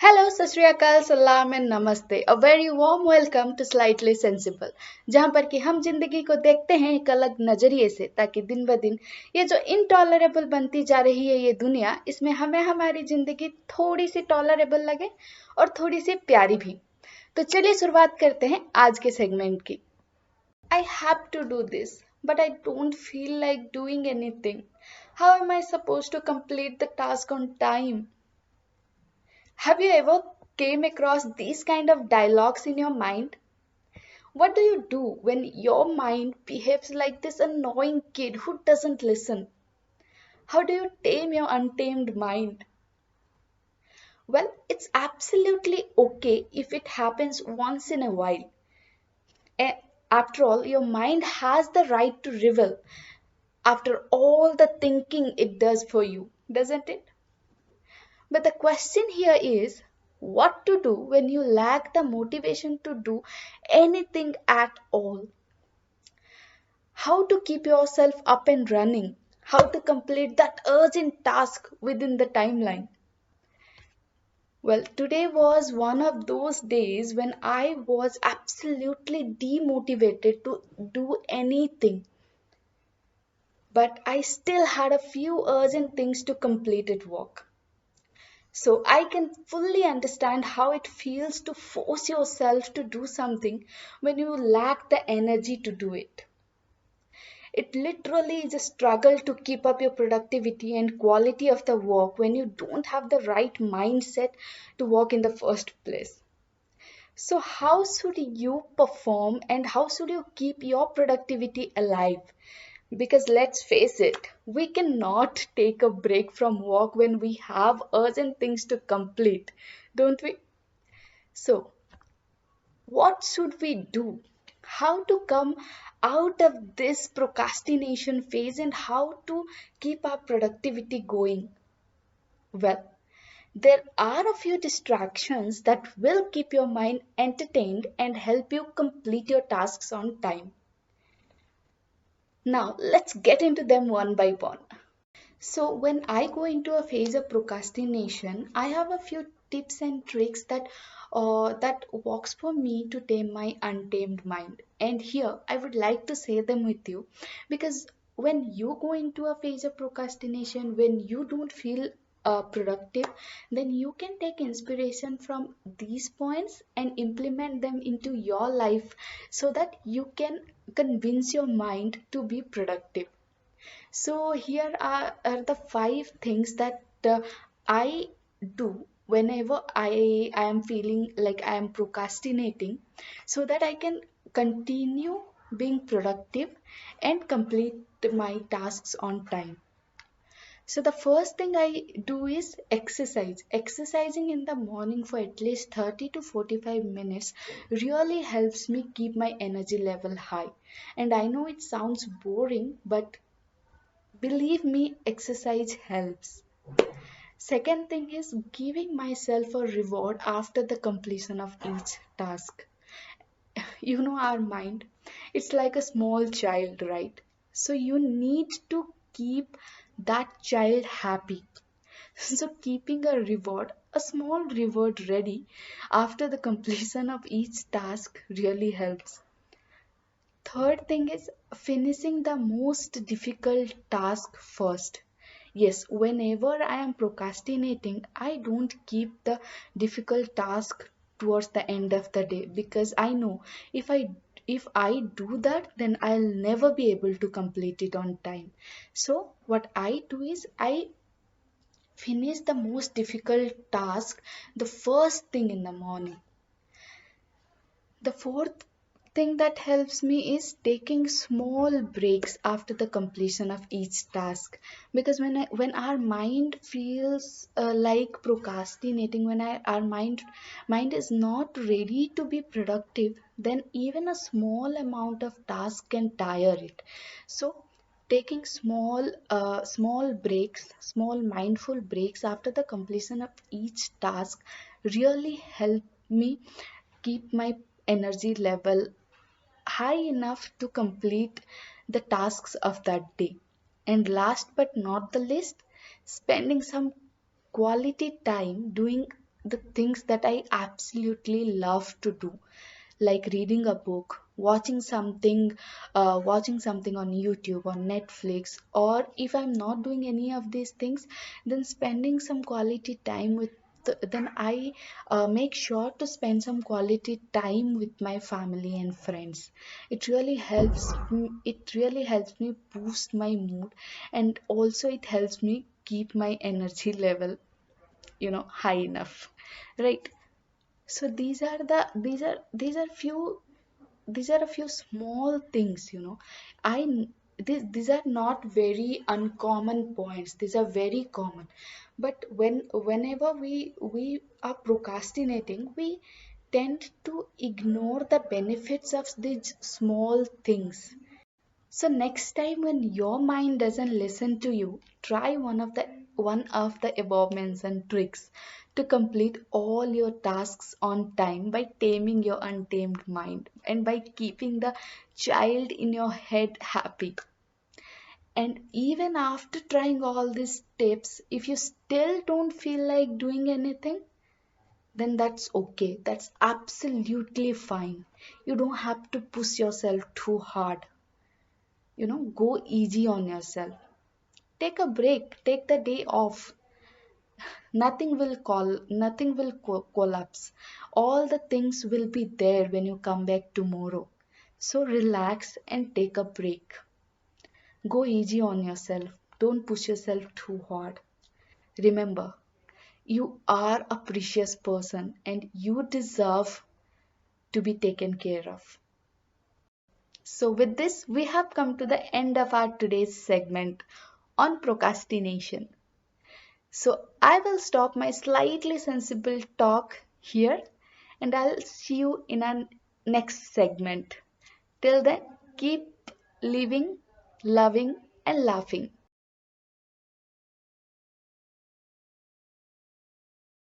Hello सत श्री अकाल सलाम and namaste a very warm welcome to slightly sensible. जहां पर कि हम जिंदगी को देखते हैं एक अलग नजरिए से, ताकि दिन ब दिन ये जो इनटॉलरेबल बनती जा रही है ये दुनिया, इसमें हमें हमारी जिंदगी थोड़ी सी टॉलरेबल लगे और थोड़ी सी प्यारी भी। तो चलिए शुरुआत करते हैं आज के सेगमेंट की। I have to do this but I don't feel like doing anything. How am I suppose to complete the task on time? Have you ever came across these kind of dialogues in your mind? What do you do when your mind behaves like this annoying kid who doesn't listen? How do you tame your untamed mind? Well, it's absolutely okay if it happens once in a while. A- After all, your mind has the right to rebel after all the thinking it does for you, doesn't it? But the question here is what to do when you lack the motivation to do anything at all. How to keep yourself up and running. How to complete that urgent task within the timeline. Well, today was one of those days when I was absolutely demotivated to do anything. But I still had a few urgent things to complete at work. So I can fully understand how it feels to force yourself to do something when you lack the energy to do it. It literally is a struggle to keep up your productivity and quality of the work when you don't have the right mindset to work in the first place. So, how should you perform and how should you keep your productivity alive? Because let's face it, we cannot take a break from work when we have urgent things to complete, don't we? So, what should we do? How to come out of this procrastination phase and how to keep our productivity going? Well, there are a few distractions that will keep your mind entertained and help you complete your tasks on time. Now, let's get into them one by one. So, when I go into a phase of procrastination, I have a few tips and tricks that works for me to tame my untamed mind. And here, I would like to say them with you because when you go into a phase of procrastination, when you don't feel productive, then you can take inspiration from these points and implement them into your life so that you can convince your mind to be productive. So here are the five things that I do whenever I am feeling like I am procrastinating so that I can continue being productive and complete my tasks on time. So the first thing I do is exercise. Exercising in the morning for at least 30 to 45 minutes really helps me keep my energy level high. And I know it sounds boring, but believe me, exercise helps. Second thing is giving myself a reward after the completion of each task. You know, our mind, it's like a small child, right? So you need to keep that child happy. So keeping a reward, a small reward ready after the completion of each task really helps. Third thing is finishing the most difficult task first. Yes, whenever I am procrastinating, I don't keep the difficult task towards the end of the day because I know if I if I do that, then I'll never be able to complete it on time. So what I do is I finish the most difficult task the first thing in the morning. The fourth thing that helps me is taking small breaks after the completion of each task, because when our mind feels like procrastinating, when our mind is not ready to be productive, then even a small amount of task can tire it. So taking small breaks, small mindful breaks after the completion of each task really help me keep my energy level high enough to complete the tasks of that day. And last but not the least, spending some quality time doing the things that I absolutely love to do, like reading a book, watching something on YouTube or Netflix, or if I'm not doing any of these things, then spending some quality time with then I make sure to spend some quality time with my family and friends. It really helps me boost my mood, and also it helps me keep my energy level, high enough, right? So these are a few small things, I these are not very uncommon points, these are very common. But whenever we are procrastinating, we tend to ignore the benefits of these small things. So next time when your mind doesn't listen to you, try one of the above mentioned tricks to complete all your tasks on time by taming your untamed mind and by keeping the child in your head happy. And even after trying all these tips, if you still don't feel like doing anything, then that's okay. That's absolutely fine. You don't have to push yourself too hard. Go easy on yourself. Take a break, take the day off. Nothing will collapse. All the things will be there when you come back tomorrow. So relax and take a break. Go easy on yourself. Don't push yourself too hard. Remember, you are a precious person and you deserve to be taken care of. So, with this, we have come to the end of our today's segment on procrastination. So, I will stop my slightly sensible talk here and I'll see you in our next segment. Till then, keep living, loving, and laughing.